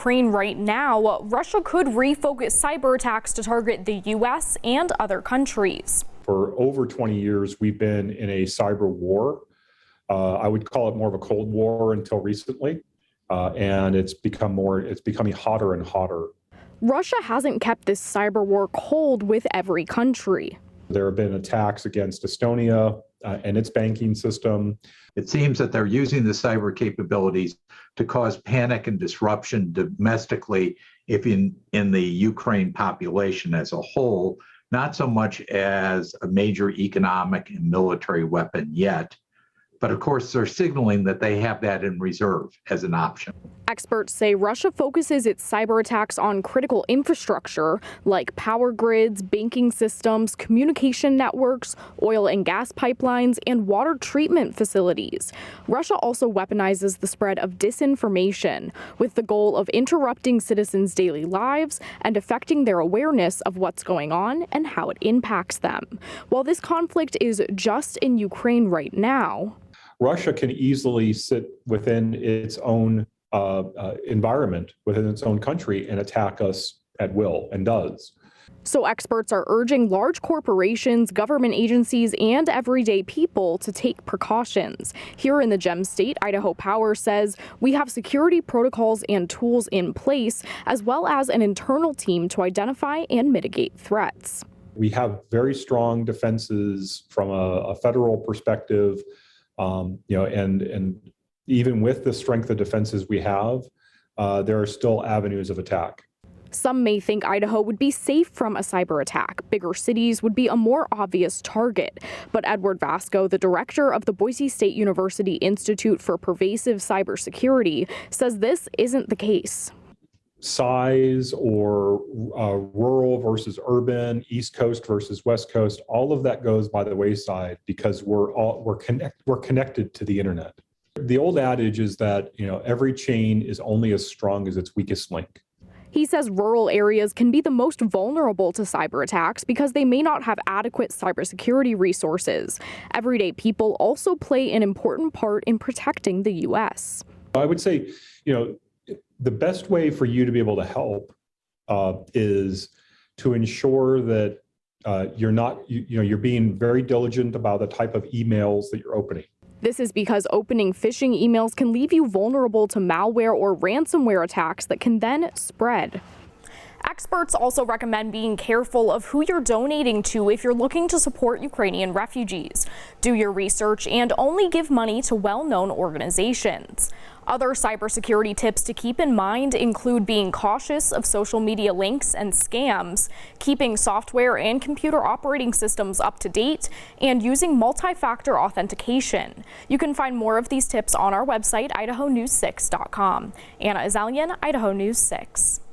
Ukraine right now, Russia could refocus cyber attacks to target the U.S. and other countries. For over 20 years, we've been in a cyber war. I would call it more of a Cold War until recently, and it's becoming hotter and hotter. Russia hasn't kept this cyber war cold with every country. There have been attacks against Estonia and its banking system. It seems that they're using the cyber capabilities to cause panic and disruption domestically, if in the Ukraine population as a whole, not so much as a major economic and military weapon yet. But of course, they're signaling that they have that in reserve as an option. Experts say Russia focuses its cyber attacks on critical infrastructure like power grids, banking systems, communication networks, oil and gas pipelines, and water treatment facilities. Russia also weaponizes the spread of disinformation with the goal of interrupting citizens' daily lives and affecting their awareness of what's going on and how it impacts them. While this conflict is just in Ukraine right now, Russia can easily sit within its own environment, within its own country, and attack us at will, and does. So experts are urging large corporations, government agencies, and everyday people to take precautions. Here in the Gem State, Idaho Power says we have security protocols and tools in place, as well as an internal team to identify and mitigate threats. We have very strong defenses from a federal perspective. And even with the strength of defenses we have, there are still avenues of attack. Some may think Idaho would be safe from a cyber attack. Bigger cities would be a more obvious target. But Edward Vasco, the director of the Boise State University Institute for Pervasive Cybersecurity, says this isn't the case. Size or rural versus urban, East Coast versus West Coast, all of that goes by the wayside because we're connected to the internet. The old adage is that every chain is only as strong as its weakest link. He says rural areas can be the most vulnerable to cyber attacks because they may not have adequate cybersecurity resources. Everyday people also play an important part in protecting the U.S. I would say, the best way for you to be able to help is to ensure that you're being very diligent about the type of emails that you're opening. This is because opening phishing emails can leave you vulnerable to malware or ransomware attacks that can then spread. Experts also recommend being careful of who you're donating to if you're looking to support Ukrainian refugees. Do your research and only give money to well-known organizations. Other cybersecurity tips to keep in mind include being cautious of social media links and scams, keeping software and computer operating systems up to date, and using multi-factor authentication. You can find more of these tips on our website, idahonews6.com. Anna Azalian, Idaho News 6.